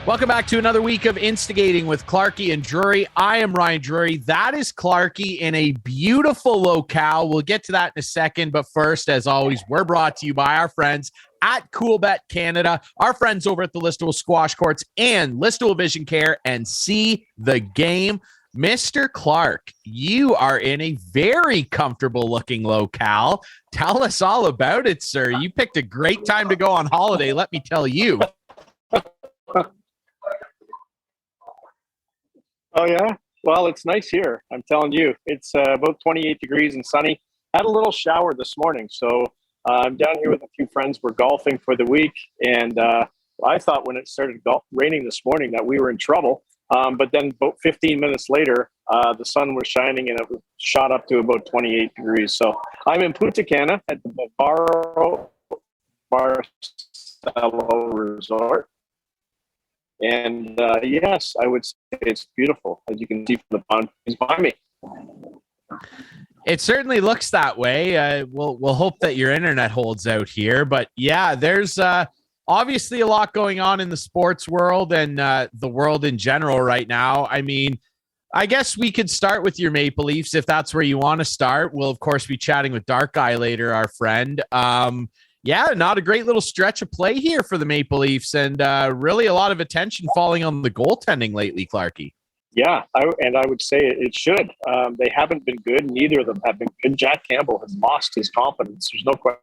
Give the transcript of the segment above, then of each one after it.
Welcome back to another week of Instigating with Clarkie and Drury. I am Ryan Drury. That is Clarkie in a beautiful locale. We'll get to that in a second. But first, as always, we're brought to you by our friends at Coolbet Canada, our friends over at the Listowel Squash Courts and Listowel Vision Care, and See the Game. Mr. Clark, you are in a very comfortable looking locale. Tell us all about it, sir. You picked a great time to go on holiday, let me tell you. Oh, yeah? Well, it's nice here. I'm telling you. It's about 28 degrees and sunny. Had a little shower this morning. So I'm down here with a few friends. We're golfing for the week. And I thought when it started raining this morning that we were in trouble. But then about 15 minutes later, the sun was shining and it shot up to about 28 degrees. So I'm in Punta Cana at the Bavaro Barcelo Resort. And yes, I would say it's beautiful, as you can see from the pond is behind me. It certainly looks that way. We'll hope that your internet holds out here. But yeah, there's obviously a lot going on in the sports world and the world in general right now. I mean, I guess we could start with your Maple Leafs if that's where you want to start. We'll, of course, be chatting with Dark Guy later, our friend. Yeah, not a great little stretch of play here for the Maple Leafs, and really a lot of attention falling on the goaltending lately, Clarkie. Yeah, I would say it should. They haven't been good. Neither of them have been good. Jack Campbell has lost his confidence. There's no question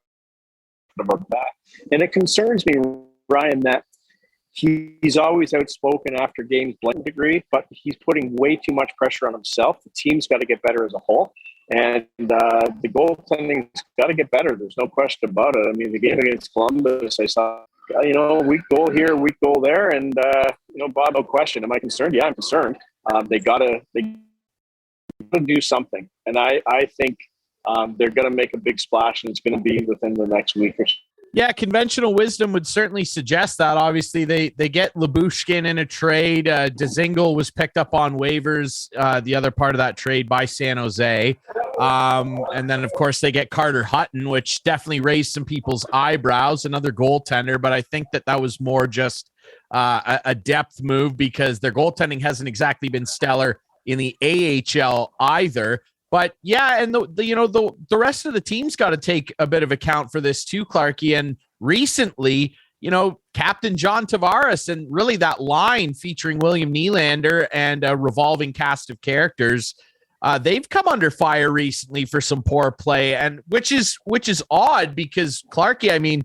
about that. And it concerns me, Ryan, that he's always outspoken after games to a degree, but he's putting way too much pressure on himself. The team's got to get better as a whole. And the goaltending's got to get better. There's no question about it. I mean, the game against Columbus, I saw, weak goal here, weak goal there. And, Bob, no question. Am I concerned? Yeah, I'm concerned. They got to do something. And I think they're going to make a big splash, and it's going to be within the next week or so. Yeah, conventional wisdom would certainly suggest that. Obviously, they get Lyubushkin in a trade. Dzingel was picked up on waivers, the other part of that trade by San Jose. And then, of course, they get Carter Hutton, which definitely raised some people's eyebrows, another goaltender. But I think that was more just a depth move because their goaltending hasn't exactly been stellar in the AHL either. But yeah, and the rest of the team's got to take a bit of account for this too, Clarkie. And recently, Captain John Tavares and really that line featuring William Nylander and a revolving cast of characters, they've come under fire recently for some poor play, and which is odd because Clarkie, I mean,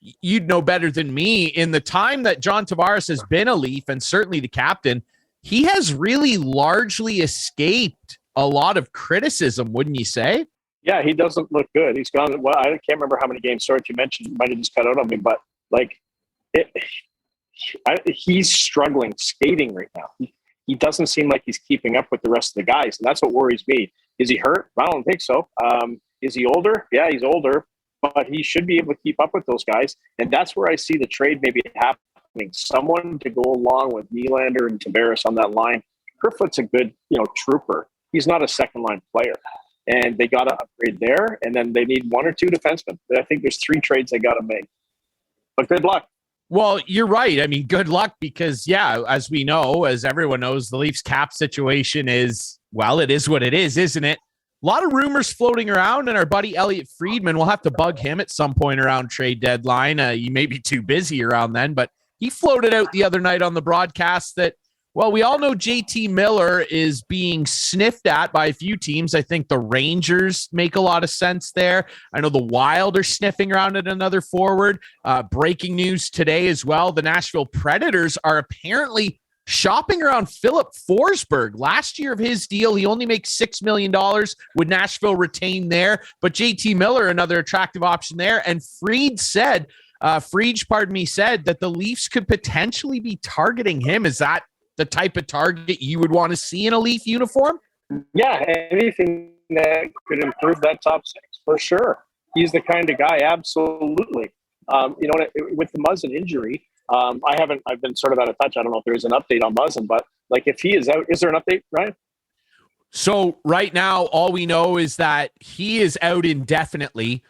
you'd know better than me. In the time that John Tavares has been a Leaf and certainly the captain, he has really largely escaped a lot of criticism, wouldn't you say? Yeah, he doesn't look good. He's gone. Well, I can't remember how many games. Sorry, you mentioned, you might have just cut out on me, but he's struggling skating right now. He doesn't seem like he's keeping up with the rest of the guys, and that's what worries me. Is he hurt? I don't think so. Is he older? Yeah, he's older, but he should be able to keep up with those guys, and that's where I see the trade maybe happening. Someone to go along with Nylander and Tavares on that line. Kerfoot's a good, trooper. He's not a second-line player, and they got to upgrade there, and then they need one or two defensemen. I think there's 3 trades they got to make. But good luck. Well, you're right. I mean, good luck because, yeah, as we know, as everyone knows, the Leafs cap situation is, well, it is what it is, isn't it? A lot of rumors floating around, and our buddy Elliot Friedman, we'll have to bug him at some point around trade deadline. You may be too busy around then, but he floated out the other night on the broadcast that, well, we all know JT Miller is being sniffed at by a few teams. I think the Rangers make a lot of sense there. I know the Wild are sniffing around at another forward. Breaking news today as well. The Nashville Predators are apparently shopping around Philip Forsberg. Last year of his deal, he only makes $6 million. Would Nashville retain there? But JT Miller, another attractive option there. And Fried said that the Leafs could potentially be targeting him. Is that the type of target you would want to see in a Leaf uniform? Yeah, anything that could improve that top 6, for sure. He's the kind of guy, absolutely. With the Muzzin injury, I've been sort of out of touch. I don't know if there's an update on Muzzin, but if he is out, is there an update, Ryan? So right now, all we know is that he is out indefinitely.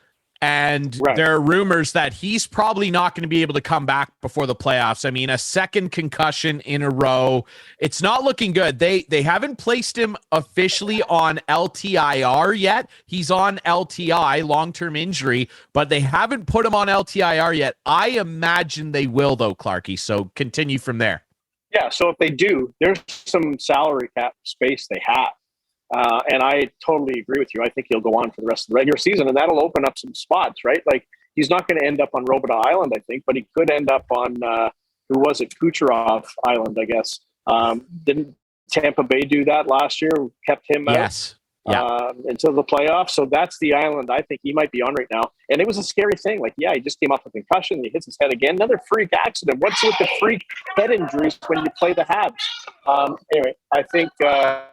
And Right. there are rumors that he's probably not going to be able to come back before the playoffs. I mean, a second concussion in a row. It's not looking good. They haven't placed him officially on LTIR yet. He's on LTI, long-term injury, but they haven't put him on LTIR yet. I imagine they will, though, Clarky. So continue from there. Yeah, so if they do, there's some salary cap space they have. And I totally agree with you. I think he'll go on for the rest of the regular season, and that'll open up some spots, right? Like, he's not going to end up on Robidas Island, I think, but he could end up on, who was it, Kucherov Island, I guess. Didn't Tampa Bay do that last year? Kept him out until the playoffs. So that's the island I think he might be on right now. And it was a scary thing. Like, yeah, he just came off with a concussion. He hits his head again. Another freak accident. What's with the freak head injuries when you play the Habs? Anyway, I think that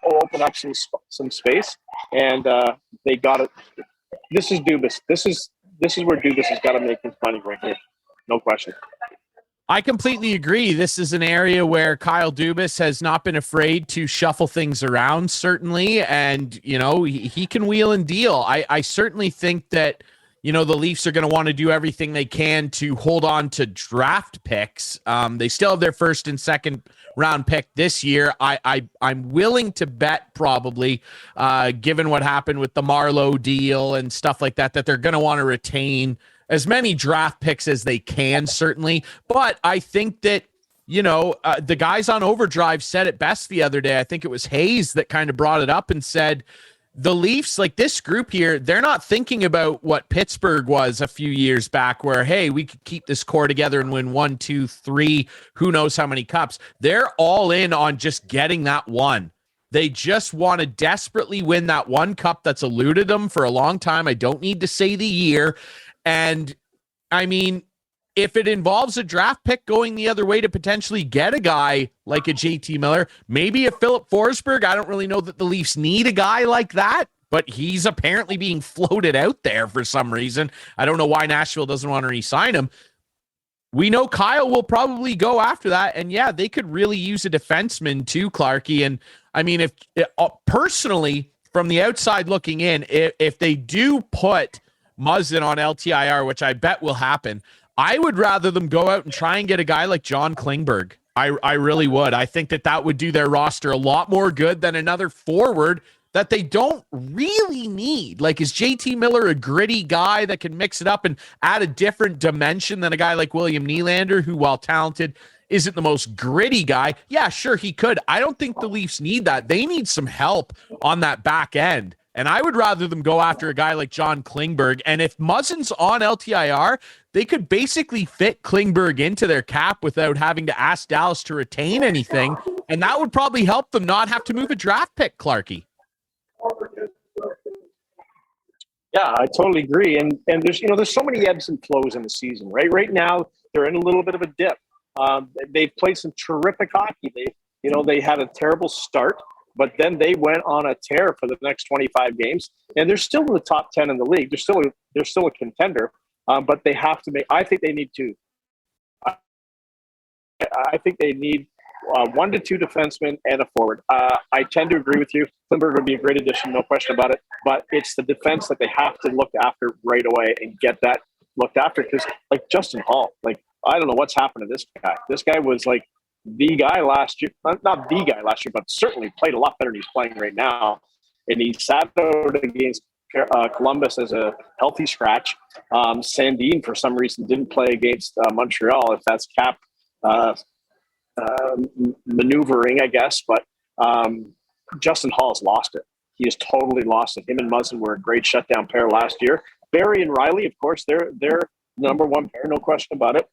will open up some space, and they got it. This is Dubas. This is where Dubas has got to make his money right here, no question. I completely agree. This is an area where Kyle Dubas has not been afraid to shuffle things around, certainly, and he can wheel and deal. I certainly think that the Leafs are going to want to do everything they can to hold on to draft picks. They still have their first and second round pick this year. I'm willing to bet, probably, given what happened with the Marleau deal and stuff like that, that they're going to want to retain as many draft picks as they can, certainly. But I think that the guys on Overdrive said it best the other day. I think it was Hayes that kind of brought it up and said, the Leafs, like this group here, they're not thinking about what Pittsburgh was a few years back where, hey, we could keep this core together and win 1, 2, 3, who knows how many cups. They're all in on just getting that one. They just want to desperately win that one cup that's eluded them for a long time. I don't need to say the year. And I mean, if it involves a draft pick going the other way to potentially get a guy like a JT Miller, maybe a Philip Forsberg, I don't really know that the Leafs need a guy like that, but he's apparently being floated out there for some reason. I don't know why Nashville doesn't want to re-sign him. We know Kyle will probably go after that, and yeah, they could really use a defenseman too, Clarky. And I mean, if personally, from the outside looking in, if they do put Muzzin on LTIR, which I bet will happen, I would rather them go out and try and get a guy like John Klingberg. I really would. I think that would do their roster a lot more good than another forward that they don't really need. Like, is JT Miller a gritty guy that can mix it up and add a different dimension than a guy like William Nylander, who, while talented, isn't the most gritty guy? Yeah, sure, he could. I don't think the Leafs need that. They need some help on that back end. And I would rather them go after a guy like John Klingberg. And if Muzzin's on LTIR, they could basically fit Klingberg into their cap without having to ask Dallas to retain anything. And that would probably help them not have to move a draft pick, Clarky. Yeah, I totally agree. And there's so many ebbs and flows in the season, right? Right now, they're in a little bit of a dip. They've played some terrific hockey. They had a terrible start, but then they went on a tear for the next 25 games, and they're still in the top 10 in the league. They're still a contender, but they have to make. I think they need two. I think they need 1 to 2 defensemen and a forward. I tend to agree with you. Klingberg would be a great addition, no question about it. But it's the defense that they have to look after right away and get that looked after. Because, like Justin Hall, I don't know what's happened to this guy. This guy was like the guy last year. Not the guy last year, but certainly played a lot better than he's playing right now. And he sat out against Columbus as a healthy scratch. Sandin, for some reason, didn't play against Montreal, if that's cap maneuvering, I guess. But Justin Hall's lost it. He has totally lost it. Him and Muzzin were a great shutdown pair last year. Barry and Riley, of course, they're number one pair, no question about it.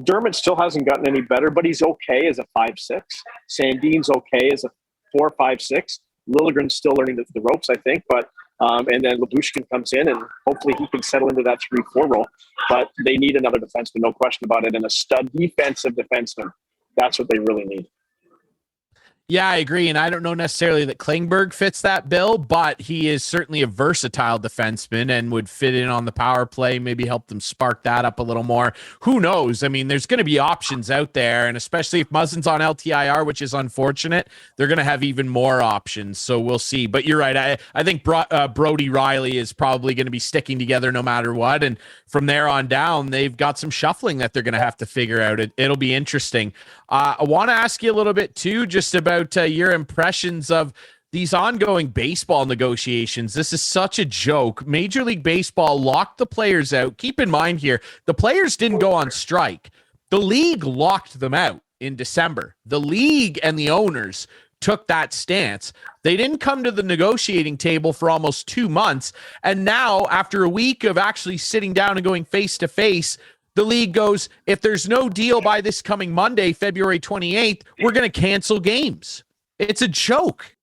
Dermott still hasn't gotten any better, but he's okay as a 5'6". Sandin's okay as a 4-5-6. Liljegren's still learning the ropes, I think. But and then Lyubushkin comes in, and hopefully he can settle into that 3-4 role. But they need another defenseman, no question about it, and a stud defensive defenseman. That's what they really need. Yeah, I agree. And I don't know necessarily that Klingberg fits that bill, but he is certainly a versatile defenseman and would fit in on the power play, maybe help them spark that up a little more. Who knows? I mean, there's going to be options out there. And especially if Muzzin's on LTIR, which is unfortunate, they're going to have even more options. So we'll see. But you're right. I think Brody Riley is probably going to be sticking together no matter what. And from there on down, they've got some shuffling that they're going to have to figure out. It'll be interesting. I want to ask you a little bit, too, just about your impressions of these ongoing baseball negotiations. This is such a joke. Major League Baseball locked the players out. Keep in mind here, the players didn't go on strike. The league locked them out in December. The league and the owners took that stance. They didn't come to the negotiating table for almost 2 months. And now, after a week of actually sitting down and going face to face, the league goes, if there's no deal by this coming Monday, February 28th, we're going to cancel games. It's a joke.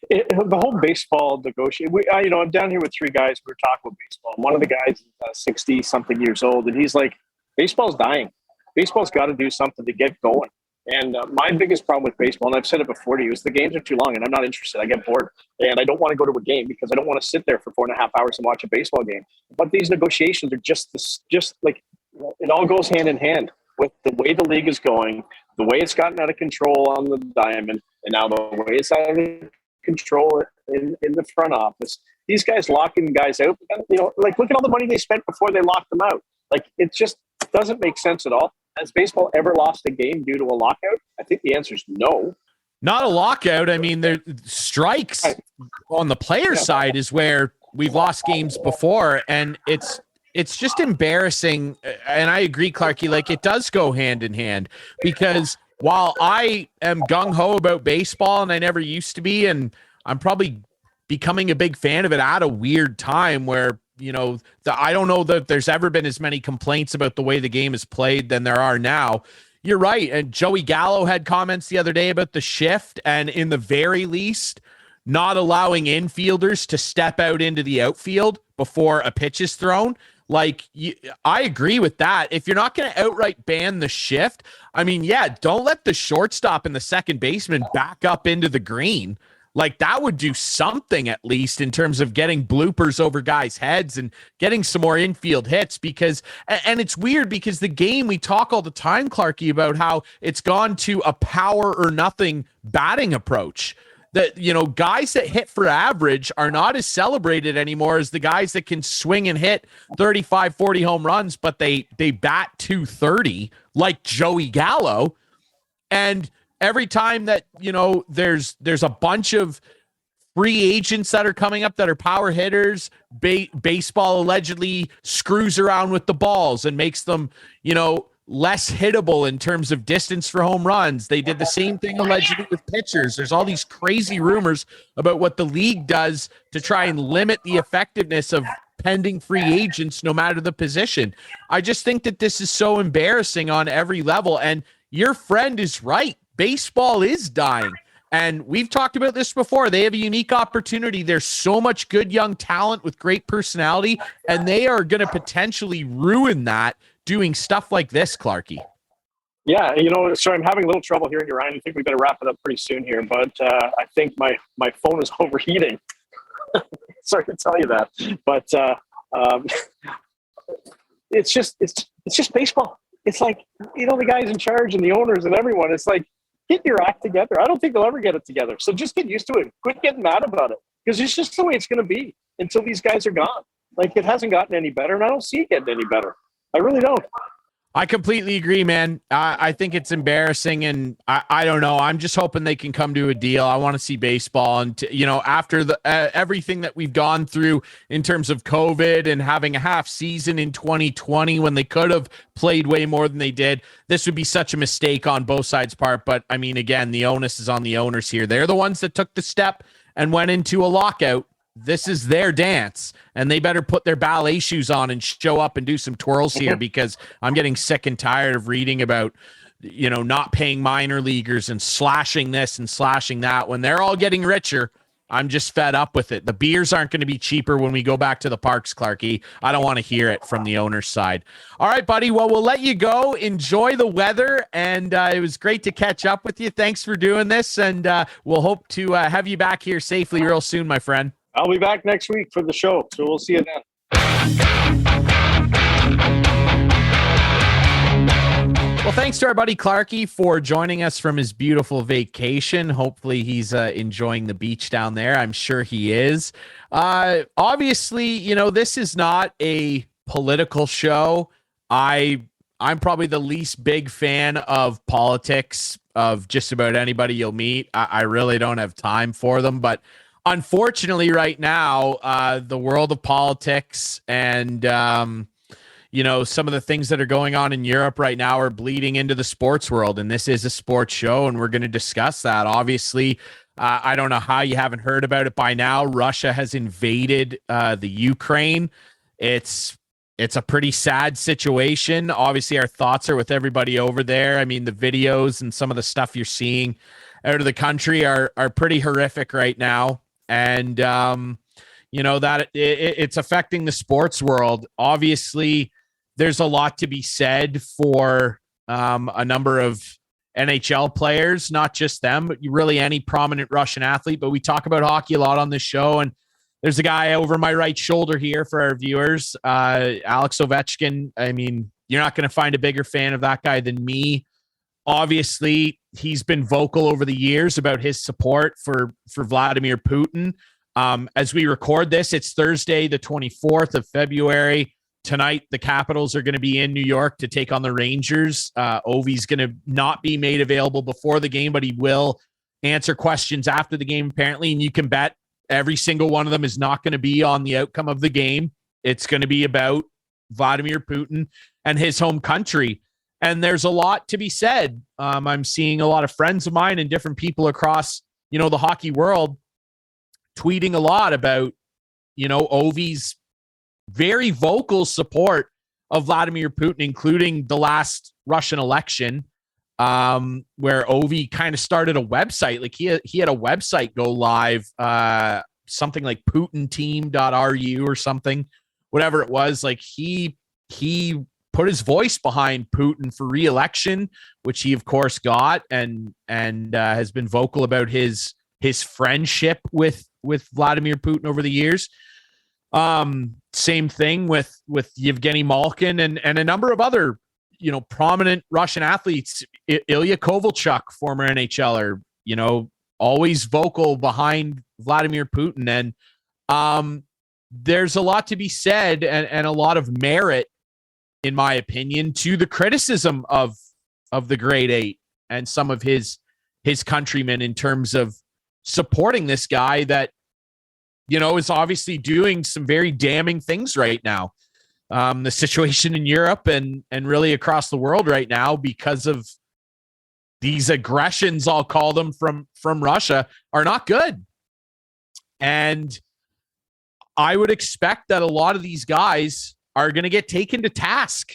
The whole baseball negotiation. I'm down here with three guys. We were talking about baseball. One of the guys is 60-something years old, and he's like, baseball's dying. Baseball's got to do something to get going. And my biggest problem with baseball, and I've said it before to you, is the games are too long, and I'm not interested. I get bored, and I don't want to go to a game because I don't want to sit there for 4.5 hours and watch a baseball game. But these negotiations are just like, it all goes hand in hand with the way the league is going, the way it's gotten out of control on the diamond, and now the way it's out of control in the front office. These guys locking guys out, like look at all the money they spent before they locked them out. Like it just doesn't make sense at all. Has baseball ever lost a game due to a lockout? I think the answer is no. Not a lockout. I mean, there strikes on the player side is where we've lost games before, and it's just embarrassing. And I agree, Clarky, like it does go hand in hand because while I am gung-ho about baseball and I never used to be, and I'm probably becoming a big fan of it at a weird time where, I don't know that there's ever been as many complaints about the way the game is played than there are now. You're right. And Joey Gallo had comments the other day about the shift and in the very least, not allowing infielders to step out into the outfield before a pitch is thrown. Like, I agree with that. If you're not going to outright ban the shift, I mean, don't let the shortstop and the second baseman back up into the green. Like, that would do something at least in terms of getting bloopers over guys' heads and getting some more infield hits because, and it's weird because the game, we talk all the time, Clarky, about how it's gone to a power or nothing batting approach. That, guys that hit for average are not as celebrated anymore as the guys that can swing and hit 35, 40 home runs, but they bat 230 like Joey Gallo. And every time that, there's a bunch of free agents that are coming up that are power hitters, baseball allegedly screws around with the balls and makes them, less hittable in terms of distance for home runs. They did the same thing allegedly with pitchers. There's all these crazy rumors about what the league does to try and limit the effectiveness of pending free agents, no matter the position. I just think that this is so embarrassing on every level. And your friend is right. Baseball is dying. And we've talked about this before. They have a unique opportunity. There's so much good young talent with great personality, and they are going to potentially ruin that doing stuff like this, Clarky. Yeah, sorry, I'm having a little trouble hearing you, Ryan. I think we better wrap it up pretty soon here, but I think my phone is overheating. Sorry to tell you that, but it's just baseball. It's like, the guys in charge and the owners and everyone, it's like, get your act together. I don't think they'll ever get it together. So just get used to it. Quit getting mad about it because it's just the way it's going to be until these guys are gone. Like, it hasn't gotten any better, and I don't see it getting any better. I really don't. I completely agree, man. I think it's embarrassing, and I don't know. I'm just hoping they can come to a deal. I want to see baseball, and after the everything that we've gone through in terms of COVID and having a half season in 2020 when they could have played way more than they did, this would be such a mistake on both sides' part. But I mean, again, the onus is on the owners here. They're the ones that took the step and went into a lockout. This is their dance, and they better put their ballet shoes on and show up and do some twirls here because I'm getting sick and tired of reading about, not paying minor leaguers and slashing this and slashing that when they're all getting richer I'm just fed up with it. The beers aren't going to be cheaper when we go back to the parks, Clarky. I don't want to hear it from the owner's side. All right, buddy. Well, we'll let you go. Enjoy the weather. And it was great to catch up with you. Thanks for doing this. And we'll hope to have you back here safely real soon, my friend. I'll be back next week for the show. So we'll see you then. Well, thanks to our buddy Clarky for joining us from his beautiful vacation. Hopefully he's enjoying the beach down there. I'm sure he is. Obviously, this is not a political show. I'm probably the least big fan of politics of just about anybody you'll meet. I really don't have time for them. But unfortunately, right now, the world of politics and some of the things that are going on in Europe right now are bleeding into the sports world. And this is a sports show, and we're going to discuss that. Obviously, I don't know how you haven't heard about it by now. Russia has invaded the Ukraine. It's a pretty sad situation. Obviously, our thoughts are with everybody over there. I mean, the videos and some of the stuff you're seeing out of the country are pretty horrific right now. And, that it's affecting the sports world. Obviously, there's a lot to be said for a number of NHL players, not just them, but really any prominent Russian athlete. But we talk about hockey a lot on this show. And there's a guy over my right shoulder here for our viewers, Alex Ovechkin. I mean, you're not going to find a bigger fan of that guy than me. Obviously, he's been vocal over the years about his support for Vladimir Putin. As we record this, it's Thursday, the 24th of February. Tonight, the Capitals are going to be in New York to take on the Rangers. Ovi's going to not be made available before the game, but he will answer questions after the game, apparently. And you can bet every single one of them is not going to be on the outcome of the game. It's going to be about Vladimir Putin and his home country. And there's a lot to be said. I'm seeing a lot of friends of mine and different people across, the hockey world tweeting a lot about, Ovi's very vocal support of Vladimir Putin, including the last Russian election, where Ovi kind of started a website. Like he had a website go live, something like putinteam.ru or something, whatever it was. Like he put his voice behind Putin for re-election, which he of course got, and has been vocal about his friendship with Vladimir Putin over the years. Same thing with Yevgeny Malkin and a number of other, prominent Russian athletes. Ilya Kovalchuk, former NHLer, always vocal behind Vladimir Putin. And there's a lot to be said and a lot of merit, in my opinion, to the criticism of the Grade 8 and some of his countrymen in terms of supporting this guy that, is obviously doing some very damning things right now. The situation in Europe and really across the world right now, because of these aggressions, I'll call them, from Russia, are not good. And I would expect that a lot of these guys are going to get taken to task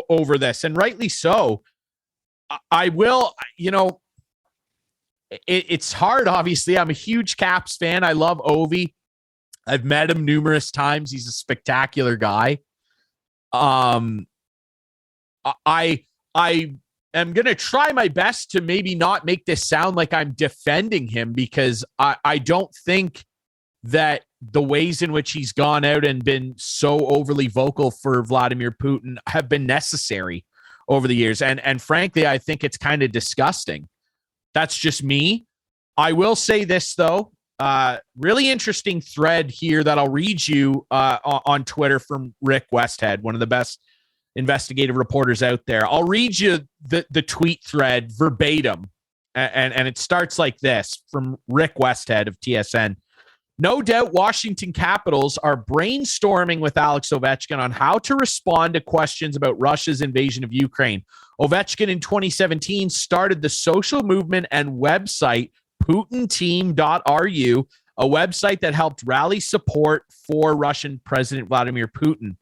over this, and rightly so. I will, it's hard, obviously. I'm a huge Caps fan. I love Ovi. I've met him numerous times. He's a spectacular guy. I am going to try my best to maybe not make this sound like I'm defending him, because I don't think that the ways in which he's gone out and been so overly vocal for Vladimir Putin have been necessary over the years. And frankly, I think it's kind of disgusting. That's just me. I will say this, though. Really interesting thread here that I'll read you on Twitter from Rick Westhead, one of the best investigative reporters out there. I'll read you the tweet thread verbatim. And it starts like this from Rick Westhead of TSN. No doubt Washington Capitals are brainstorming with Alex Ovechkin on how to respond to questions about Russia's invasion of Ukraine. Ovechkin in 2017 started the social movement and website putinteam.ru, a website that helped rally support for Russian President Vladimir Putin.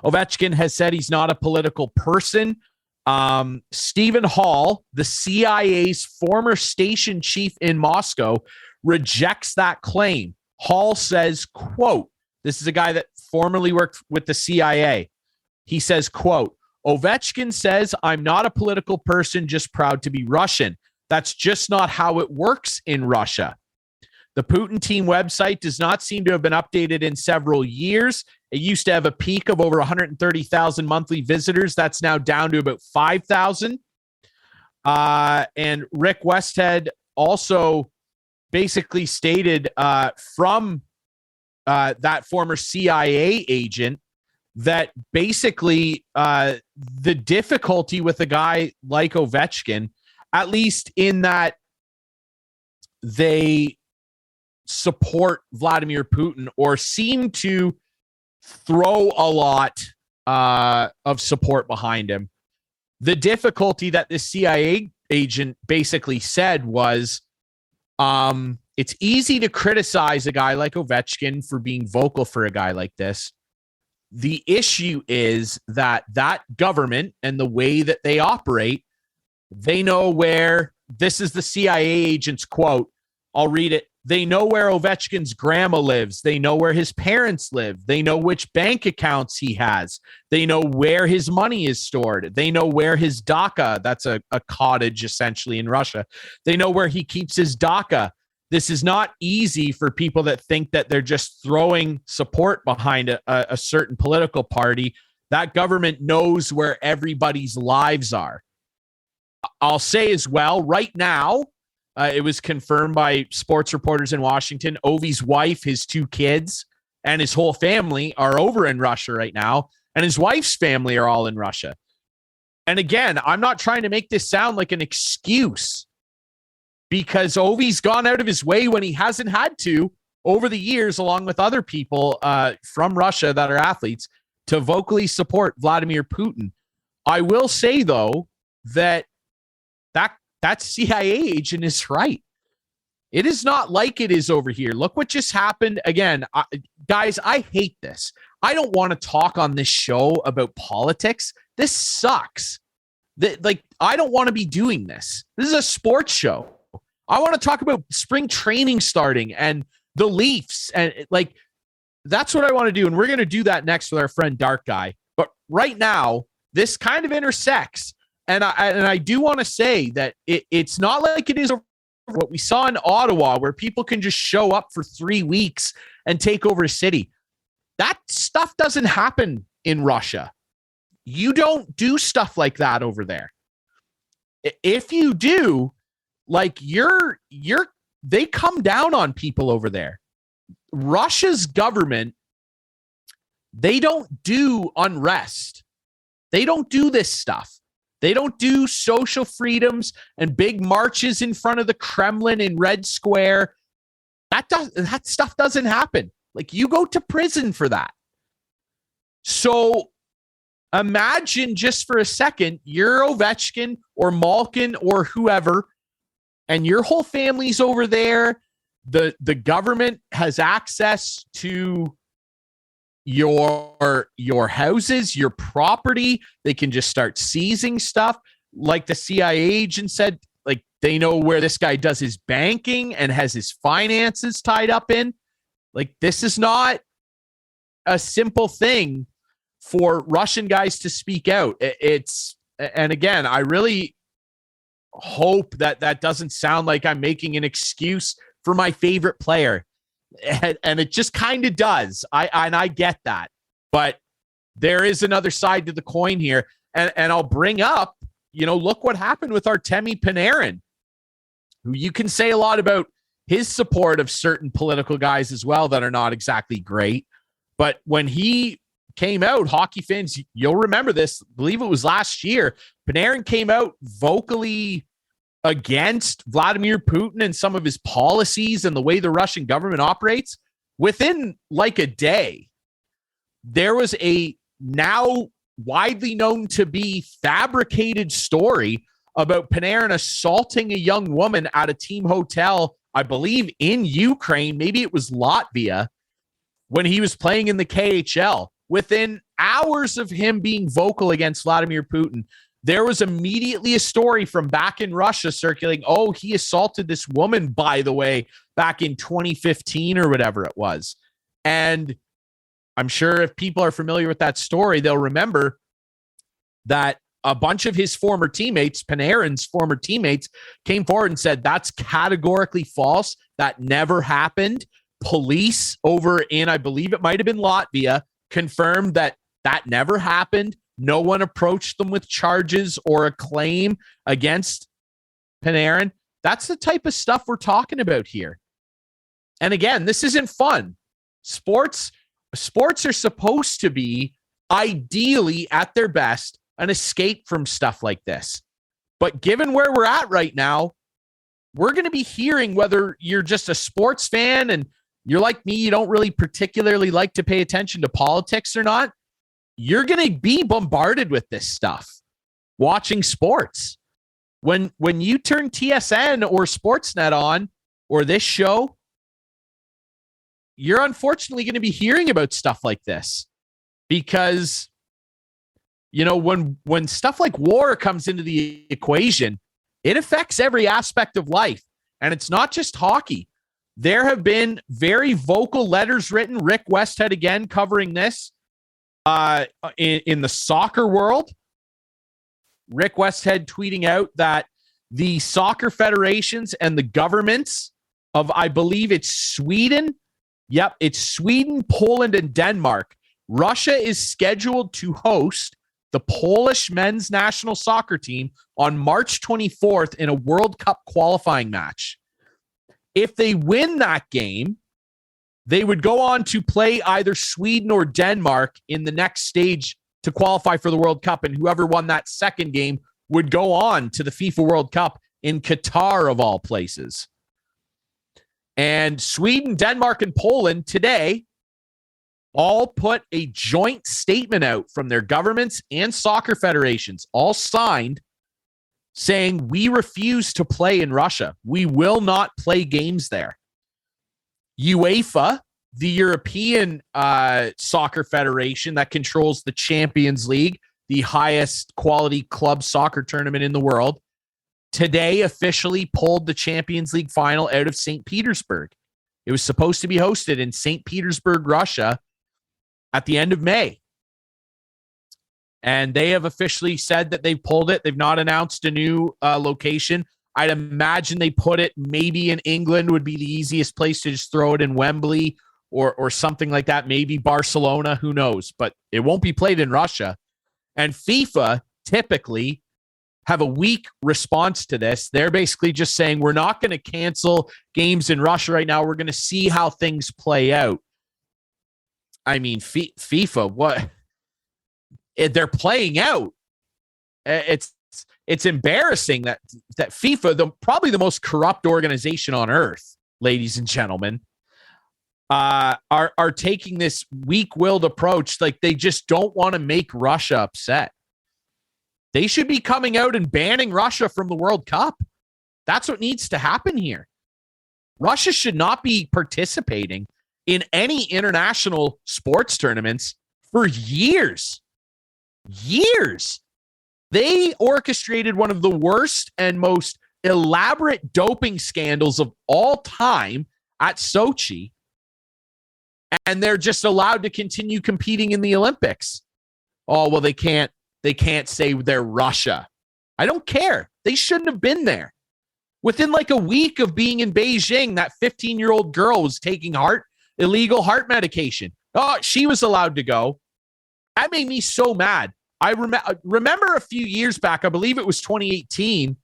Ovechkin has said he's not a political person. Stephen Hall, the CIA's former station chief in Moscow, rejects that claim. Hall says, quote, this is a guy that formerly worked with the CIA. He says, quote, Ovechkin says, I'm not a political person, just proud to be Russian. That's just not how it works in Russia. The Putin team website does not seem to have been updated in several years. It used to have a peak of over 130,000 monthly visitors. That's now down to about 5,000. And Rick Westhead also basically stated from that former CIA agent that basically the difficulty with a guy like Ovechkin, at least in that they support Vladimir Putin or seem to throw a lot of support behind him. The difficulty that the CIA agent basically said was it's easy to criticize a guy like Ovechkin for being vocal for a guy like this. The issue is that government and the way that they operate, they know where, this is the CIA agent's quote, I'll read it. They know where Ovechkin's grandma lives. They know where his parents live. They know which bank accounts he has. They know where his money is stored. They know where his dacha, that's a cottage essentially in Russia. They know where he keeps his dacha. This is not easy for people that think that they're just throwing support behind a certain political party. That government knows where everybody's lives are. I'll say as well, right now, it was confirmed by sports reporters in Washington, Ovi's wife, his 2 kids, and his whole family are over in Russia right now, and his wife's family are all in Russia. And again, I'm not trying to make this sound like an excuse, because Ovi's gone out of his way when he hasn't had to over the years, along with other people from Russia that are athletes, to vocally support Vladimir Putin. I will say, though, that CIA agent is right. It is not like it is over here. Look what just happened. Again, guys, I hate this. I don't want to talk on this show about politics. This sucks. I don't want to be doing this. This is a sports show. I want to talk about spring training starting and the Leafs. And that's what I want to do. And we're going to do that next with our friend Dark Guy. But right now, this kind of intersects. And I do want to say that it's not like it is what we saw in Ottawa, where people can just show up for 3 weeks and take over a city. That stuff doesn't happen in Russia. You don't do stuff like that over there. If you do, they come down on people over there. Russia's government, they don't do unrest. They don't do this stuff. They don't do social freedoms and big marches in front of the Kremlin in Red Square. That stuff doesn't happen. You go to prison for that. So imagine just for a second, you're Ovechkin or Malkin or whoever, and your whole family's over there. The government has access to your houses, your property. They can just start seizing stuff. Like the CIA agent said, they know where this guy does his banking and has his finances tied up in. This is not a simple thing for Russian guys to speak out. And again, I really hope that doesn't sound like I'm making an excuse for my favorite player. And it just kind of does. I get that. But there is another side to the coin here. And I'll bring up, look what happened with Artemi Panarin, who you can say a lot about his support of certain political guys as well that are not exactly great. But when he came out, hockey fans, you'll remember this, I believe it was last year, Panarin came out vocally against Vladimir Putin and some of his policies and the way the Russian government operates. Within a day, there was a now widely known to be fabricated story about Panarin assaulting a young woman at a team hotel, I believe in Ukraine, maybe it was Latvia, when he was playing in the KHL. Within hours of him being vocal against Vladimir Putin, there was immediately a story from back in Russia circulating, oh, he assaulted this woman, by the way, back in 2015 or whatever it was. And I'm sure if people are familiar with that story, they'll remember that a bunch of his former teammates, Panarin's former teammates, came forward and said, that's categorically false. That never happened. Police over in, I believe it might have been Latvia, confirmed that that never happened. No one approached them with charges or a claim against Panarin. That's the type of stuff we're talking about here. And again, this isn't fun. Sports are supposed to be, ideally at their best, an escape from stuff like this. But given where we're at right now, we're going to be hearing, whether you're just a sports fan and you're like me, you don't really particularly like to pay attention to politics or not, you're going to be bombarded with this stuff watching sports. When you turn TSN or Sportsnet on, or this show, you're unfortunately going to be hearing about stuff like this because, you know, when stuff like war comes into the equation, it affects every aspect of life. And it's not just hockey. There have been very vocal letters written. Rick Westhead, again, covering this in the soccer world. Rick Westhead tweeting out that the soccer federations and the governments of, I believe it's Sweden. Yep, it's Sweden, Poland, and Denmark. Russia is scheduled to host the Polish men's national soccer team on March 24th in a World Cup qualifying match. If they win that game, they would go on to play either Sweden or Denmark in the next stage to qualify for the World Cup, and whoever won that second game would go on to the FIFA World Cup in Qatar, of all places. And Sweden, Denmark, and Poland today all put a joint statement out from their governments and soccer federations, all signed, saying we refuse to play in Russia. We will not play games there. UEFA, the European soccer federation that controls the Champions League, the highest quality club soccer tournament in the world, today officially pulled the Champions League final out of St. Petersburg. It was supposed to be hosted in St. Petersburg, Russia, at the end of May. And they have officially said that they pulled it. They've not announced a new location. I'd imagine they put it maybe in England would be the easiest place to just throw it in Wembley or something like that. Maybe Barcelona, who knows? But it won't be played in Russia. And FIFA typically have a weak response to this. They're basically just saying, we're not going to cancel games in Russia right now. We're going to see how things play out. I mean, FIFA, what? They're playing out. It's embarrassing that FIFA, probably the most corrupt organization on earth, ladies and gentlemen, are taking this weak-willed approach. Like, they just don't want to make Russia upset. They should be coming out and banning Russia from the World Cup. That's what needs to happen here. Russia should not be participating in any international sports tournaments for years. Years. They orchestrated one of the worst and most elaborate doping scandals of all time at Sochi, and they're just allowed to continue competing in the Olympics. Oh, well, they can't say they're Russia. I don't care. They shouldn't have been there. Within like a week of being in Beijing, that 15-year-old girl was taking illegal heart medication. Oh, she was allowed to go. That made me so mad. I remember a few years back, I believe it was 2018.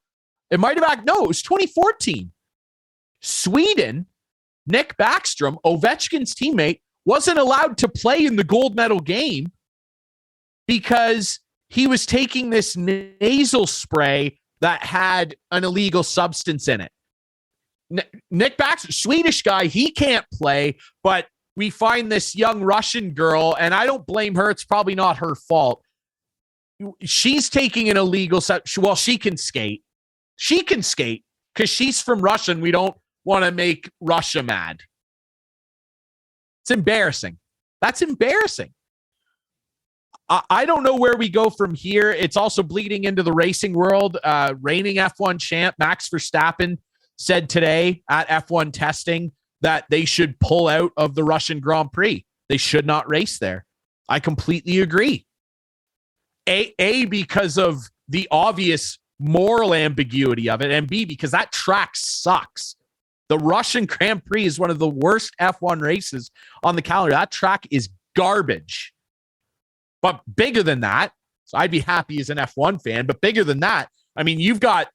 It might have it was 2014. Sweden, Nick Backstrom, Ovechkin's teammate, wasn't allowed to play in the gold medal game because he was taking this nasal spray that had an illegal substance in it. Nick Backstrom, Swedish guy, he can't play, but we find this young Russian girl, and I don't blame her. It's probably not her fault. She's taking an illegal well, she can skate. She can skate because she's from Russia, and we don't want to make Russia mad. It's embarrassing. That's embarrassing. I don't know where we go from here. It's also bleeding into the racing world. Reigning F1 champ Max Verstappen said today at F1 testing that they should pull out of the Russian Grand Prix. They should not race there. I completely agree. Because of the obvious moral ambiguity of it, and B, because that track sucks. The Russian Grand Prix is one of the worst F1 races on the calendar. That track is garbage. But bigger than that, so I'd be happy as an F1 fan, but bigger than that, I mean, you've got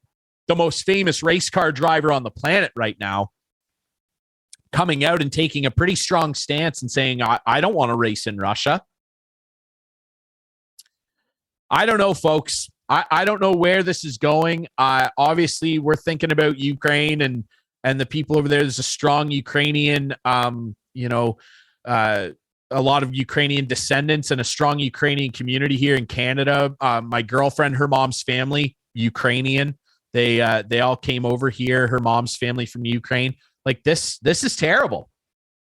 the most famous race car driver on the planet right now coming out and taking a pretty strong stance and saying, I don't want to race in Russia. I don't know, folks. I don't know where this is going. Obviously, we're thinking about Ukraine and the people over there. There's a strong Ukrainian, a lot of Ukrainian descendants and a strong Ukrainian community here in Canada. My girlfriend, her mom's family, Ukrainian. They all came over here. Her mom's family from Ukraine. Like this is terrible,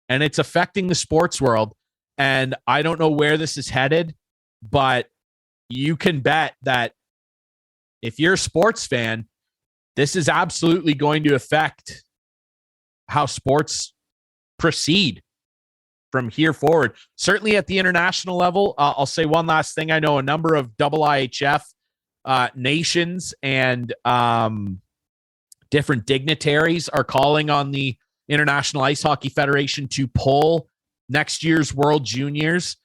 and it's affecting the sports world. And I don't know where this is headed, but you can bet that if you're a sports fan, this is absolutely going to affect how sports proceed from here forward. Certainly at the international level. I'll say one last thing. I know a number of IIHF nations and different dignitaries are calling on the International Ice Hockey Federation to pull next year's World Juniors.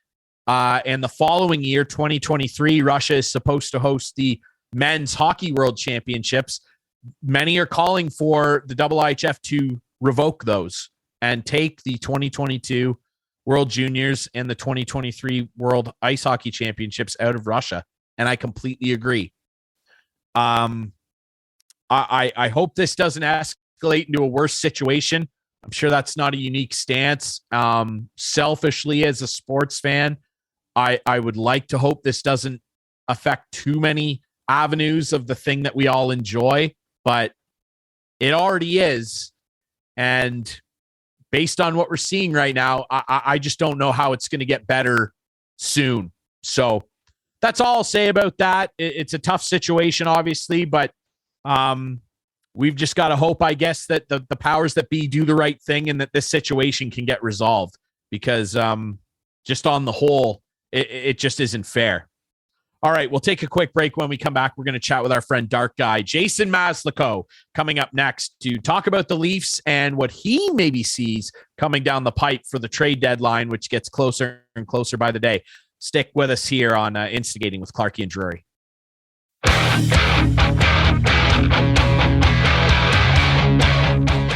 And the following year, 2023, Russia is supposed to host the Men's Hockey World Championships. Many are calling for the IIHF to revoke those and take the 2022 World Juniors and the 2023 World Ice Hockey Championships out of Russia. And I completely agree. I hope this doesn't escalate into a worse situation. I'm sure that's not a unique stance. Selfishly, as a sports fan, I would like to hope this doesn't affect too many avenues of the thing that we all enjoy, but it already is. And based on what we're seeing right now, I just don't know how it's going to get better soon. So that's all I'll say about that. It's a tough situation, obviously, but we've just got to hope, I guess, that the powers that be do the right thing and that this situation can get resolved, because just on the whole, it just isn't fair. All right, we'll take a quick break. When we come back, we're going to chat with our friend Dark Guy, Jason Maslico, coming up next to talk about the Leafs and what he maybe sees coming down the pipe for the trade deadline, which gets closer and closer by the day. Stick with us here on Instigating with Clarkie and Drury.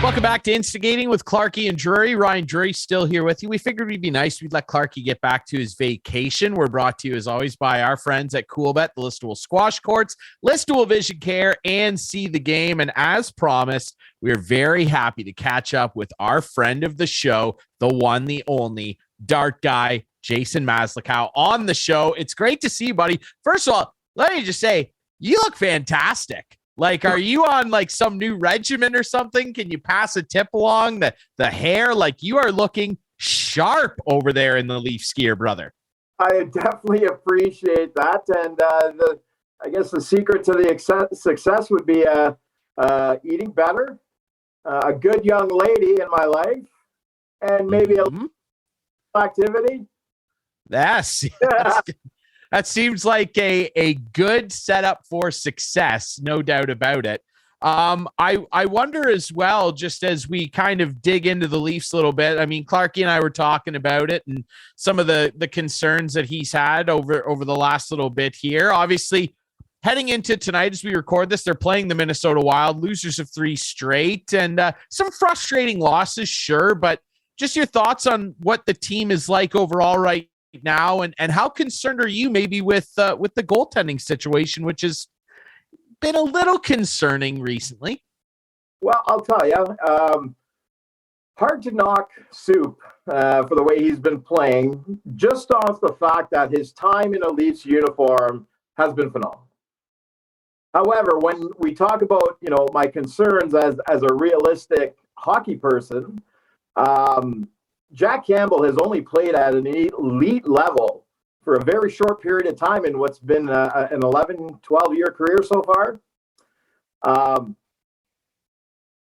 Welcome back to Instigating with Clarkie and Drury. Ryan Drury still here with you. We figured we'd be nice. We'd let Clarkie get back to his vacation. We're brought to you, as always, by our friends at CoolBet, the Listowel Squash Courts, Listowel Vision Care, and See the Game. And as promised, we're very happy to catch up with our friend of the show, the one, the only, Dark Guy, Jason Maslicow, on the show. It's great to see you, buddy. First of all, let me just say, you look fantastic. Like, are you on like some new regimen or something? Can you pass a tip along? The hair, like, you are looking sharp over there in the Leafs gear, brother. I definitely appreciate that. And I guess the secret to the success would be eating better, a good young lady in my life, and maybe a little activity. That's that seems like a good setup for success, no doubt about it. I wonder as well, just as we kind of dig into the Leafs a little bit. I mean, Clarkie and I were talking about it and some of the concerns that he's had over the last little bit here. Obviously, heading into tonight as we record this, they're playing the Minnesota Wild, losers of 3 straight, and some frustrating losses, sure, but just your thoughts on what the team is like overall right now, and how concerned are you maybe with the goaltending situation, which has been a little concerning recently? Well, I'll tell you, hard to knock Soup for the way he's been playing, just off the fact that his time in a Leafs uniform has been phenomenal. However, when we talk about, my concerns as a realistic hockey person, Jack Campbell has only played at an elite level for a very short period of time in what's been an 11, 12-year career so far.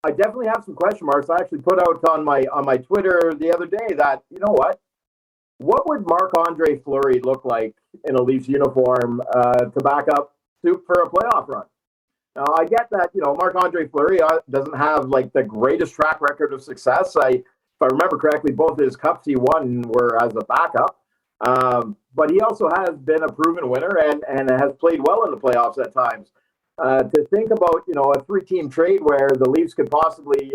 I definitely have some question marks. I actually put out on my Twitter the other day that, you know what would Marc-Andre Fleury look like in a Leafs uniform to back up Soup for a playoff run? Now, I get that, Marc-Andre Fleury doesn't have like the greatest track record of success. If I remember correctly, both his cups he won were as a backup. But he also has been a proven winner and has played well in the playoffs at times. To think about, a 3-team trade where the Leafs could possibly,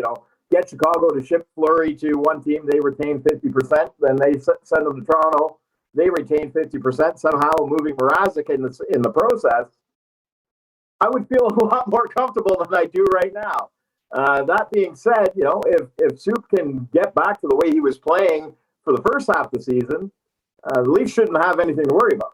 get Chicago to ship Fleury to one team, they retain 50%, then they send him to Toronto, they retain 50%, somehow moving Mrazek in the process, I would feel a lot more comfortable than I do right now. That being said, if Soup can get back to the way he was playing for the first half of the season, the Leafs shouldn't have anything to worry about.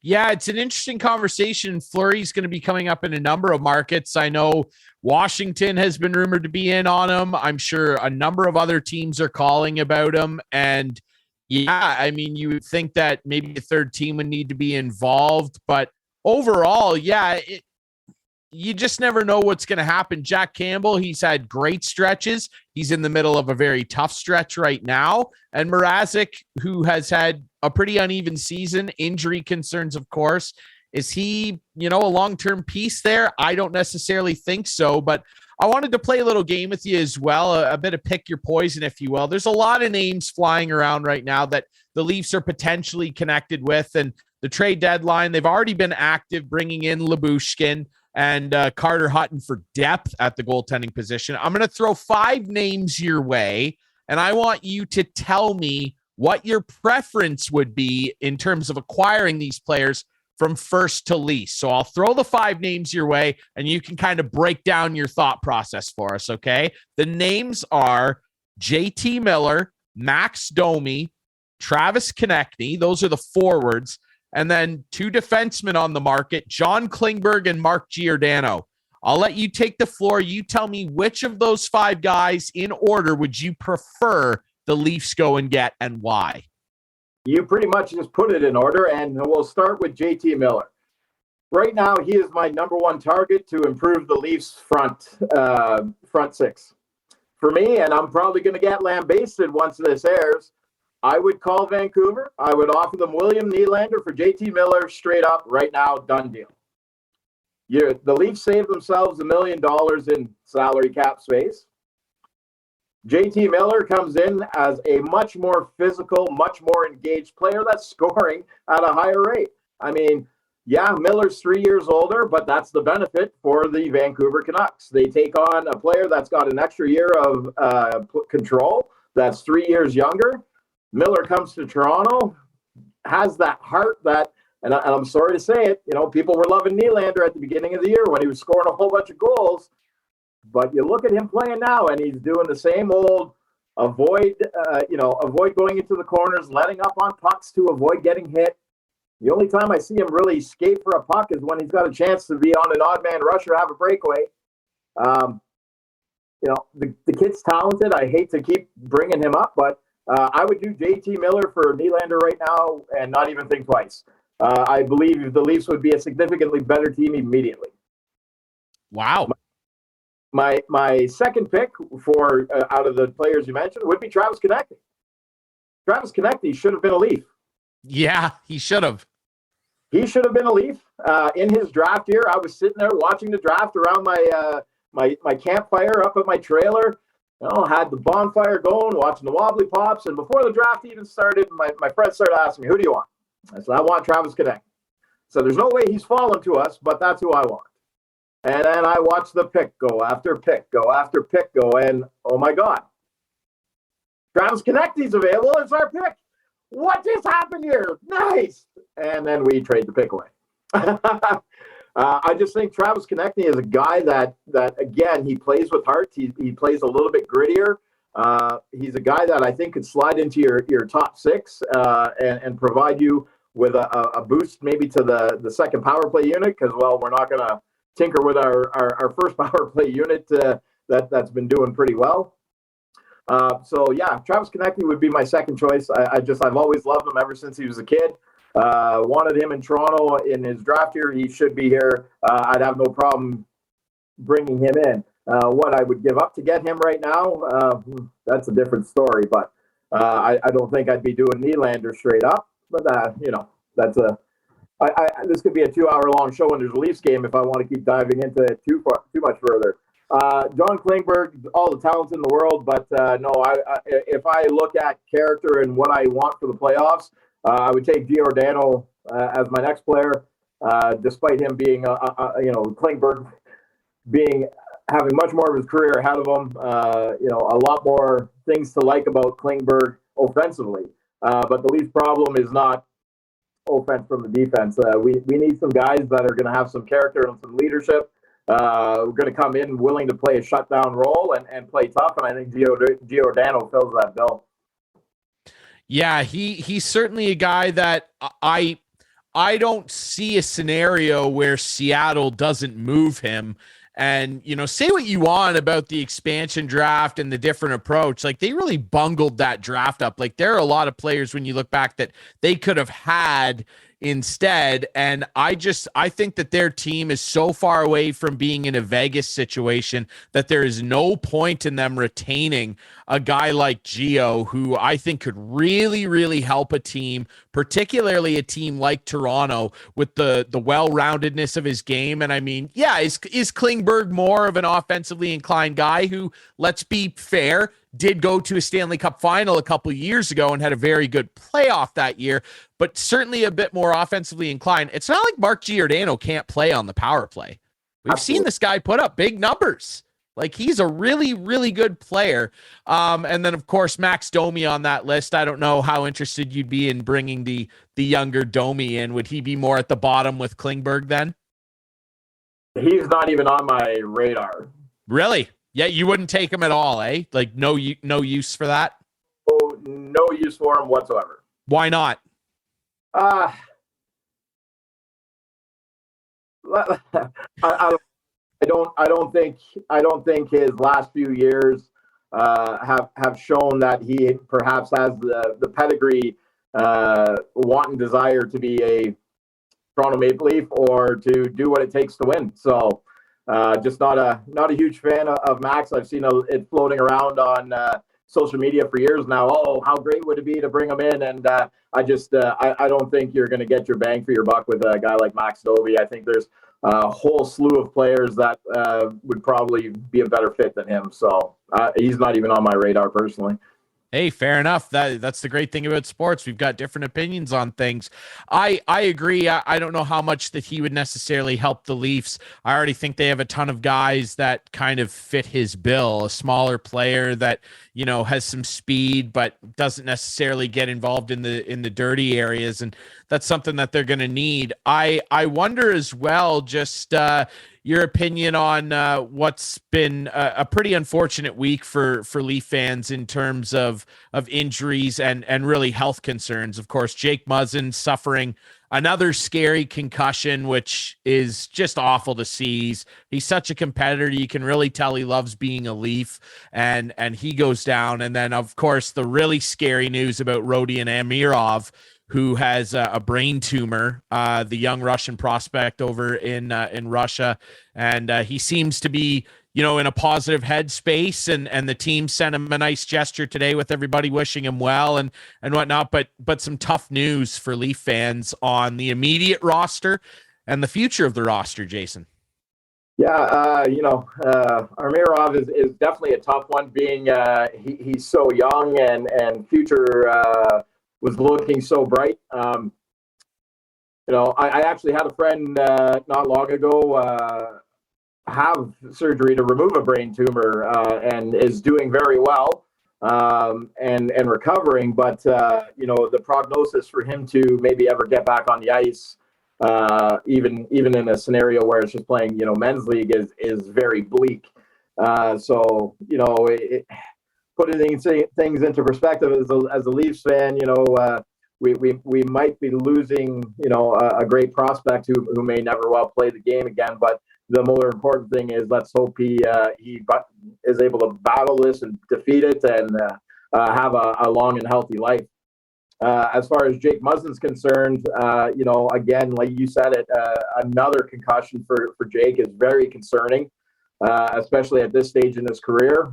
Yeah, it's an interesting conversation. Fleury's going to be coming up in a number of markets. I know Washington has been rumored to be in on him. I'm sure a number of other teams are calling about him. And yeah, I mean, you would think that maybe a third team would need to be involved. But overall, yeah, you just never know what's going to happen. Jack Campbell, he's had great stretches. He's in the middle of a very tough stretch right now. And Mrazek, who has had a pretty uneven season, injury concerns, of course. Is he, a long-term piece there? I don't necessarily think so, but I wanted to play a little game with you as well, a bit of pick your poison, if you will. There's a lot of names flying around right now that the Leafs are potentially connected with, and the trade deadline, they've already been active, bringing in Lyubushkin and Carter Hutton for depth at the goaltending position. I'm going to throw 5 names your way, and I want you to tell me what your preference would be in terms of acquiring these players from first to least. So I'll throw the 5 names your way, and you can kind of break down your thought process for us, okay? The names are JT Miller, Max Domi, Travis Konecny. Those are the forwards. And then 2 defensemen on the market, John Klingberg and Mark Giordano. I'll let you take the floor. You tell me which of those 5 guys in order would you prefer the Leafs go and get, and why? You pretty much just put it in order, and we'll start with JT Miller. Right now, he is my number 1 target to improve the Leafs front 6. For me, and I'm probably going to get lambasted once this airs, I would call Vancouver. I would offer them William Nylander for JT Miller straight up right now, done deal. The Leafs saved themselves $1 million in salary cap space. JT Miller comes in as a much more physical, much more engaged player that's scoring at a higher rate. I mean, yeah, Miller's 3 years older, but that's the benefit for the Vancouver Canucks. They take on a player that's got an extra year of control, that's 3 years younger. Miller comes to Toronto, has that heart that, and I'm sorry to say it, people were loving Nylander at the beginning of the year when he was scoring a whole bunch of goals. But you look at him playing now, and he's doing the same old avoid going into the corners, letting up on pucks to avoid getting hit. The only time I see him really skate for a puck is when he's got a chance to be on an odd man rush or have a breakaway. The kid's talented. I hate to keep bringing him up, but I would do JT Miller for Nylander right now and not even think twice. I believe the Leafs would be a significantly better team immediately. Wow. My second pick for out of the players you mentioned would be Travis Konecny. Travis Konecny should have been a Leaf. Yeah, he should have. He should have been a Leaf. In his draft year, I was sitting there watching the draft around my campfire up at my trailer. Had the bonfire going, watching the Wobbly Pops. And before the draft even started, my friends started asking me, who do you want? I said, I want Travis Konecny. So there's no way he's fallen to us, but that's who I want. And then I watched the pick go after pick go after pick go. And oh my God, Travis Konecny's available. It's our pick. What just happened here? Nice. And then we trade the pick away. I just think Travis Konecny is a guy that again, he plays with heart. He plays a little bit grittier. He's a guy that I think could slide into your top 6 and provide you with a boost maybe to the second power play unit, because, well, we're not going to tinker with our first power play unit that's been doing pretty well. So yeah, Travis Konecny would be my second choice. I've always loved him ever since he was a kid. Wanted him in Toronto in his draft year. He should be here. I'd have no problem bringing him in. What I would give up to get him right now, that's a different story. But I don't think I'd be doing Nylander straight up. But that's this could be a 2-hour-long show when there's a Leafs game if I want to keep diving into it too much further. John Klingberg, all the talents in the world, but no, if I look at character and what I want for the playoffs, I would take Giordano as my next player, despite him being, Klingberg having much more of his career ahead of him. A lot more things to like about Klingberg offensively. But the Leafs' problem is not offense from the defense. We need some guys that are going to have some character and some leadership. We're going to come in willing to play a shutdown role and play tough, and I think Giordano fills that bill. Yeah, he's certainly a guy that I don't see a scenario where Seattle doesn't move him. And, say what you want about the expansion draft and the different approach. Like, they really bungled that draft up. Like, there are a lot of players when you look back that they could have had instead. And I think that their team is so far away from being in a Vegas situation that there is no point in them retaining a guy like Gio, who I think could really, really help a team, particularly a team like Toronto, with the well-roundedness of his game. And I mean, yeah, is Klingberg more of an offensively inclined guy who, let's be fair, did go to a Stanley Cup final a couple years ago and had a very good playoff that year, but certainly a bit more offensively inclined. It's not like Mark Giordano can't play on the power play. We've seen this guy put up big numbers. Like, he's a really, really good player. And then, of course, Max Domi on that list. I don't know how interested you'd be in bringing the younger Domi in. Would he be more at the bottom with Klingberg then? He's not even on my radar. Really? Yeah, you wouldn't take him at all, eh? Like, no use for that? Oh, no use for him whatsoever. Why not? I don't think his last few years have shown that he perhaps has the pedigree, want and desire to be a Toronto Maple Leaf or to do what it takes to win. So just not a huge fan of Max. I've seen it floating around on social media for years now. Oh, how great would it be to bring him in? And I don't think you're going to get your bang for your buck with a guy like Max Domi. I think there's a whole slew of players that would probably be a better fit than him. So he's not even on my radar personally. Hey, fair enough. That's the great thing about sports. We've got different opinions on things. I agree. I don't know how much that he would necessarily help the Leafs. I already think they have a ton of guys that kind of fit his bill. A smaller player that, has some speed, but doesn't necessarily get involved in the dirty areas. And that's something that they're going to need. I wonder as well, just your opinion on what's been a pretty unfortunate week for Leaf fans in terms of injuries and really health concerns. Of course, Jake Muzzin suffering another scary concussion, which is just awful to see. He's such a competitor. You can really tell he loves being a Leaf, and he goes down. And then, of course, the really scary news about Rodion Amirov, who has a brain tumor, the young Russian prospect over in Russia. And he seems to be, in a positive headspace, and the team sent him a nice gesture today with everybody wishing him well and whatnot. But some tough news for Leaf fans on the immediate roster and the future of the roster, Jason. Yeah, Amirov is definitely a tough one, being he's so young and future was looking so bright. I actually had a friend not long ago have surgery to remove a brain tumor and is doing very well and recovering. But, the prognosis for him to maybe ever get back on the ice, even in a scenario where it's just playing, men's league is very bleak. Putting things into perspective as a Leafs fan, we might be losing, a great prospect who may never well play the game again. But the more important thing is let's hope he is able to battle this and defeat it and have a long and healthy life. As far as Jake Muslin's concerned, again, like you said, another concussion for Jake is very concerning, especially at this stage in his career.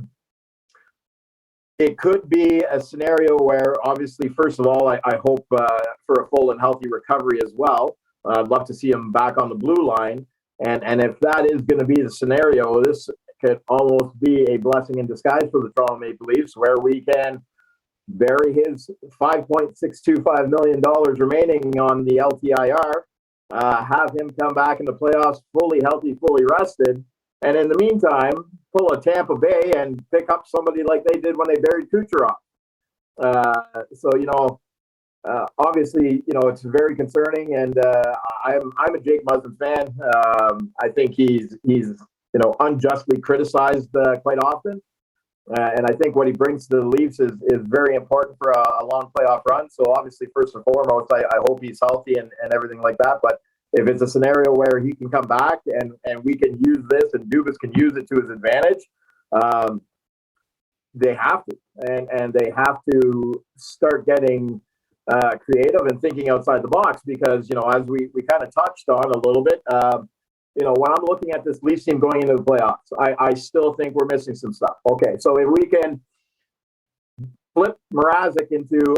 It could be a scenario where, obviously, first of all, I hope for a full and healthy recovery as well. I'd love to see him back on the blue line. And if that is going to be the scenario, this could almost be a blessing in disguise for the Toronto Maple Leafs, where we can bury his $5.625 million remaining on the LTIR, have him come back in the playoffs fully healthy, fully rested, and in the meantime, pull a Tampa Bay and pick up somebody like they did when they buried Kucherov. Obviously, it's very concerning, and I'm a Jake Muzzin fan. I think he's unjustly criticized quite often, and I think what he brings to the Leafs is very important for a long playoff run. So obviously, first and foremost, I hope he's healthy and everything like that. But if it's a scenario where he can come back and we can use this and Dubas can use it to his advantage, they have to, and they have to start getting creative and thinking outside the box, because as we kind of touched on a little bit, when I'm looking at this Leafs team going into the playoffs, I still think we're missing some stuff. Okay, so if we can flip Mrazek into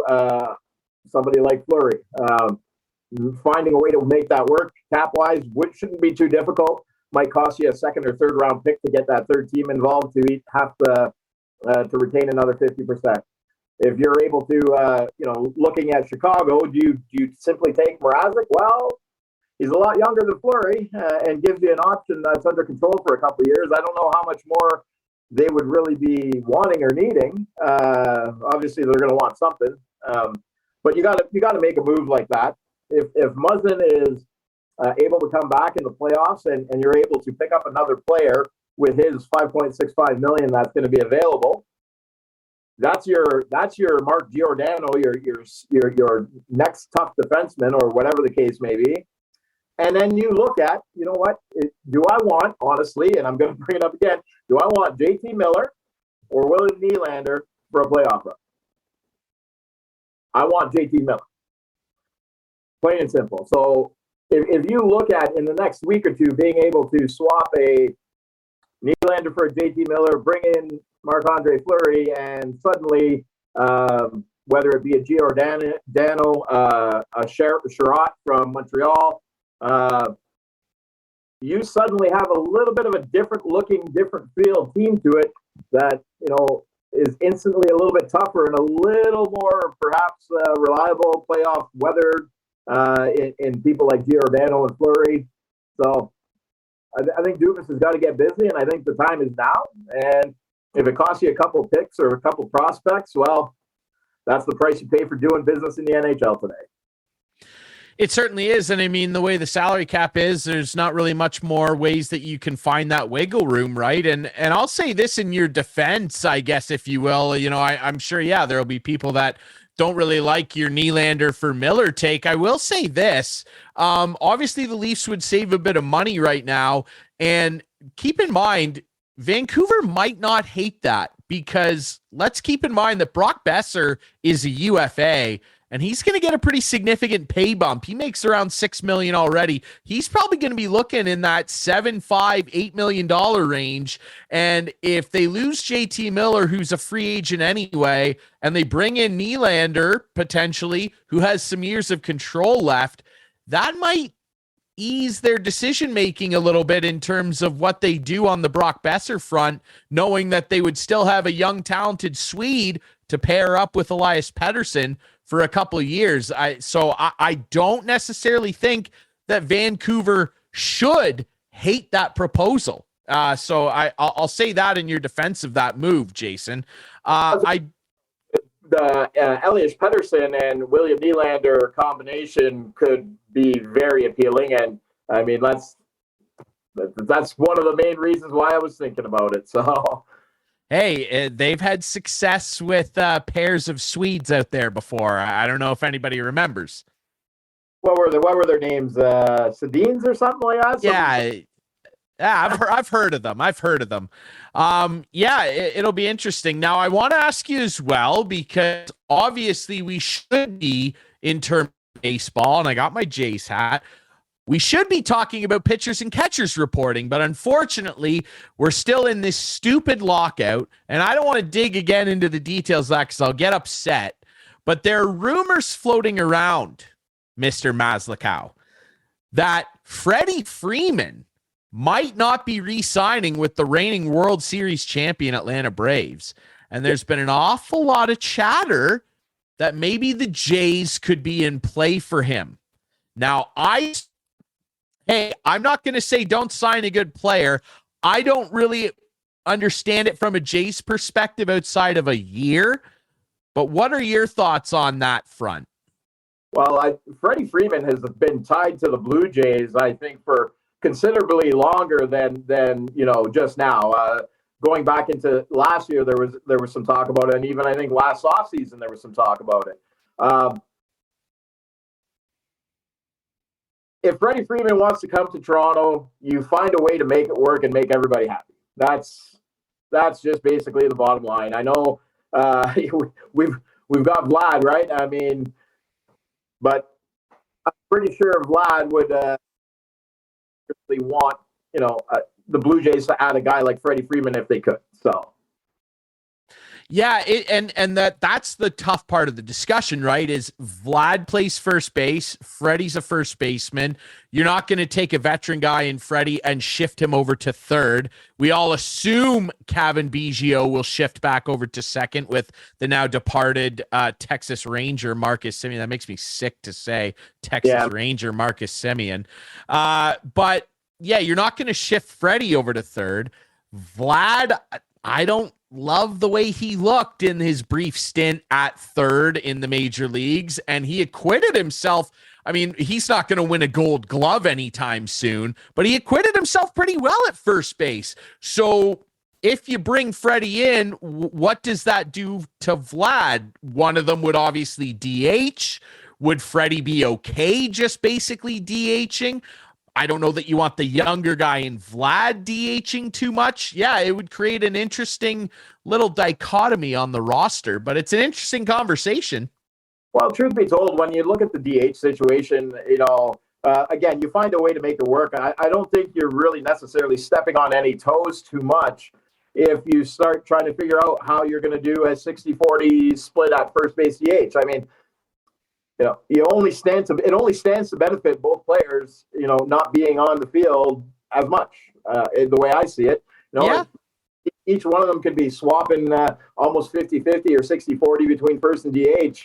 somebody like Fleury, finding a way to make that work cap wise, which shouldn't be too difficult. Might cost you a second or third round pick to get that third team involved to retain another 50%. If you're able to, looking at Chicago, do you simply take Mrazek? Well, he's a lot younger than Fleury and gives you an option that's under control for a couple of years. I don't know how much more they would really be wanting or needing. Obviously, they're going to want something, but you got to make a move like that. If Muzzin is able to come back in the playoffs and you're able to pick up another player with his $5.65 million that's going to be available, that's your Mark Giordano, your next tough defenseman, or whatever the case may be. And then you look at, do I want, honestly, and I'm going to bring it up again, do I want JT Miller or William Nylander for a playoff run? I want JT Miller. Plain and simple. So if you look at, in the next week or two, being able to swap a Nylander for a JT Miller, bring in Marc-Andre Fleury, and suddenly, whether it be a Giordano, a Sherratt from Montreal, you suddenly have a little bit of a different looking, different feel team to it that, is instantly a little bit tougher and a little more perhaps reliable playoff weather in people like Giordano and Fleury. So I think Dubas has got to get busy, and I think the time is now. And if it costs you a couple picks or a couple prospects, well, that's the price you pay for doing business in the NHL today. It certainly is. And I mean, the way the salary cap is, there's not really much more ways that you can find that wiggle room, right? And I'll say this in your defense, I guess, if you will. I'm sure, there'll be people that don't really like your Nylander for Miller take. I will say this. Obviously, the Leafs would save a bit of money right now. And keep in mind, Vancouver might not hate that, because let's keep in mind that Brock Besser is a UFA, and he's going to get a pretty significant pay bump. He makes around $6 million already. He's probably going to be looking in that $7-8 million range. And if they lose JT Miller, who's a free agent anyway, and they bring in Nylander potentially, who has some years of control left, that might ease their decision-making a little bit in terms of what they do on the Brock Besser front, knowing that they would still have a young, talented Swede to pair up with Elias Pettersson for a couple of years. I don't necessarily think that Vancouver should hate that proposal. So I'll say that in your defense of that move, Jason. The Elias Pettersson and William Nylander combination could be very appealing, and I mean that's one of the main reasons why I was thinking about it. So. Hey, they've had success with pairs of Swedes out there before. I don't know if anybody remembers. What were their names? Sedins or something like that? Yeah, Yeah, I've heard of them. I've heard of them. Yeah, it'll be interesting. Now, I want to ask you as well, because obviously we should be in terms of baseball, and I got my Jays hat. We should be talking about pitchers and catchers reporting, but unfortunately, we're still in this stupid lockout, and I don't want to dig again into the details of that because I'll get upset. But there are rumors floating around, Mr. Maslakau, that Freddie Freeman might not be re-signing with the reigning World Series champion Atlanta Braves. And there's been an awful lot of chatter that maybe the Jays could be in play for him. Now, I'm not going to say don't sign a good player. I don't really understand it from a Jays perspective outside of a year. But what are your thoughts on that front? Well, Freddie Freeman has been tied to the Blue Jays, I think, for considerably longer than just now. Going back into last year, there was some talk about it, and even I think last offseason there was some talk about it. If Freddie Freeman wants to come to Toronto, you find a way to make it work and make everybody happy. That's just basically the bottom line. I know we've got Vlad, right? I mean, but I'm pretty sure Vlad would really want the Blue Jays to add a guy like Freddie Freeman if they could. So. Yeah, and that's the tough part of the discussion, right? Is Vlad plays first base, Freddie's a first baseman. You're not going to take a veteran guy in Freddie and shift him over to third. We all assume Cavan Biggio will shift back over to second with the now departed Texas Ranger Marcus Semien. That makes me sick to say, Texas Ranger Marcus Semien. But yeah, you're not going to shift Freddie over to third. Vlad, I don't love the way he looked in his brief stint at third in the major leagues, and he acquitted himself. I mean, he's not going to win a Gold Glove anytime soon, but he acquitted himself pretty well at first base. So if you bring Freddie in, what does that do to Vlad? One of them would obviously DH. Would Freddie be okay just basically DHing? I don't know that you want the younger guy in Vlad DHing too much. Yeah, it would create an interesting little dichotomy on the roster, but it's an interesting conversation. Well, truth be told, when you look at the DH situation, again, you find a way to make it work. I don't think you're really necessarily stepping on any toes too much if you start trying to figure out how you're going to do a 60-40 split at first base DH. I mean, it only stands to benefit both players, not being on the field as much, the way I see it. Each one of them could be swapping almost 50-50 or 60-40 between first and DH.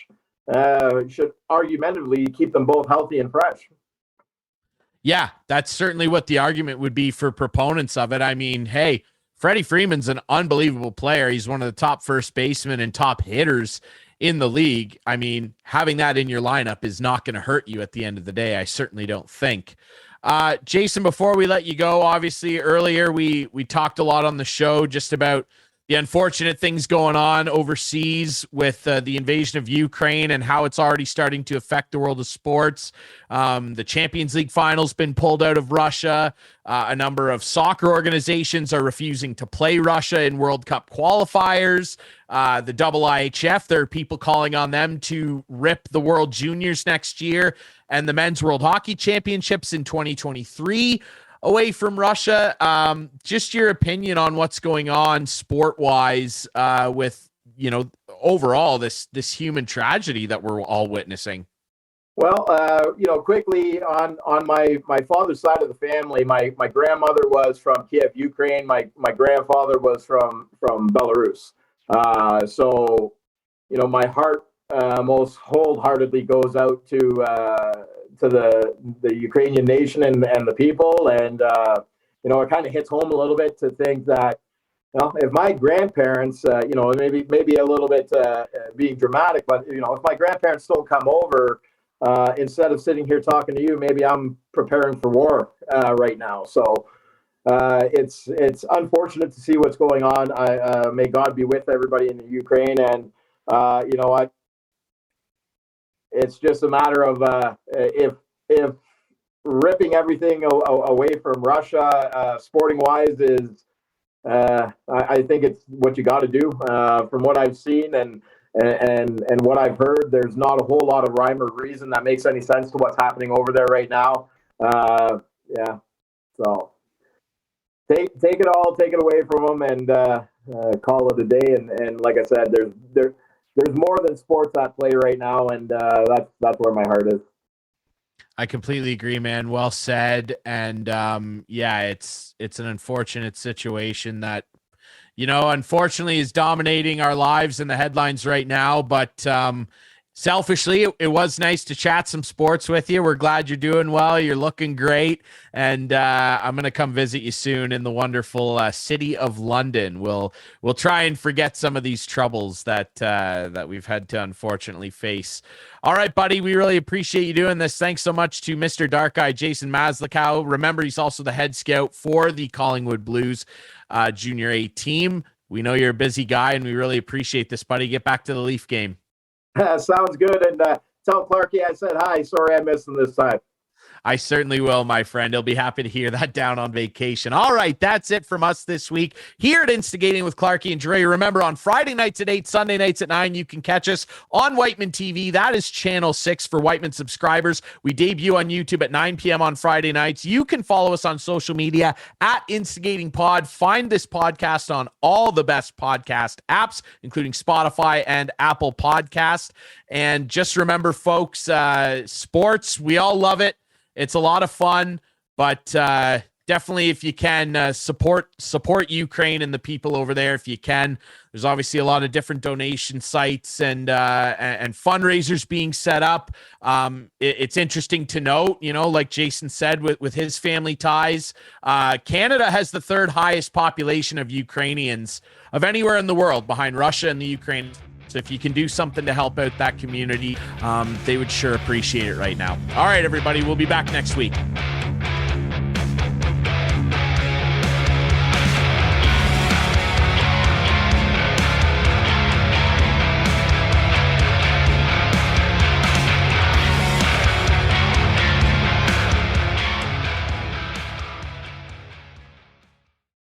Should argumentatively keep them both healthy and fresh. Yeah, that's certainly what the argument would be for proponents of it. I mean, hey, Freddie Freeman's an unbelievable player. He's one of the top first basemen and top hitters in the league. I mean, having that in your lineup is not going to hurt you at the end of the day. I certainly don't think. Jason, before we let you go, obviously earlier we talked a lot on the show just about the unfortunate things going on overseas with the invasion of Ukraine and how it's already starting to affect the world of sports. The Champions League final's been pulled out of Russia. A number of soccer organizations are refusing to play Russia in World Cup qualifiers. The IIHF, there are people calling on them to rip the World Juniors next year and the Men's World Hockey Championships in 2023 away from Russia. Just your opinion on what's going on sport-wise with, overall this human tragedy that we're all witnessing. Well, quickly on my father's side of the family, my grandmother was from Kiev, Ukraine. My grandfather was from Belarus. So, my heart most wholeheartedly goes out to the Ukrainian nation and the people. And, it kind of hits home a little bit to think that, if my grandparents, maybe a little bit being dramatic, but, if my grandparents don't come over, instead of sitting here talking to you, maybe I'm preparing for war right now. So it's unfortunate to see what's going on. May God be with everybody in the Ukraine. And, it's just a matter of if ripping everything away from Russia, sporting wise, is I think it's what you got to do. From what I've seen and what I've heard, there's not a whole lot of rhyme or reason that makes any sense to what's happening over there right now. Yeah, so take it all, take it away from them, and call it a day. And like I said, there's more than sports at play right now, and that's where my heart is. I completely agree, man. Well said. And yeah, it's an unfortunate situation that, unfortunately is dominating our lives in the headlines right now. But selfishly, it was nice to chat some sports with you. We're glad you're doing well. You're looking great. And I'm going to come visit you soon in the wonderful city of London. We'll try and forget some of these troubles that we've had to unfortunately face. All right, buddy. We really appreciate you doing this. Thanks so much to Mr. Dark Eye, Jason Maslikow. Remember, he's also the head scout for the Collingwood Blues Junior A team. We know you're a busy guy, and we really appreciate this, buddy. Get back to the Leaf game. Sounds good. And tell Clarky I said hi. Sorry I missed him this time. I certainly will, my friend. He'll be happy to hear that down on vacation. All right, that's it from us this week here at Instigating with Clarky and Dre. Remember, on Friday nights at 8, Sunday nights at 9, you can catch us on Whiteman TV. That is Channel 6 for Whiteman subscribers. We debut on YouTube at 9 p.m. on Friday nights. You can follow us on social media at Instigating Pod. Find this podcast on all the best podcast apps, including Spotify and Apple Podcast. And just remember, folks, sports, we all love it. It's a lot of fun, but definitely if you can support Ukraine and the people over there, if you can. There's obviously a lot of different donation sites and fundraisers being set up. It's interesting to note, like Jason said, with his family ties, Canada has the third highest population of Ukrainians of anywhere in the world, behind Russia and the Ukraine. So if you can do something to help out that community, they would sure appreciate it right now. All right, everybody, we'll be back next week.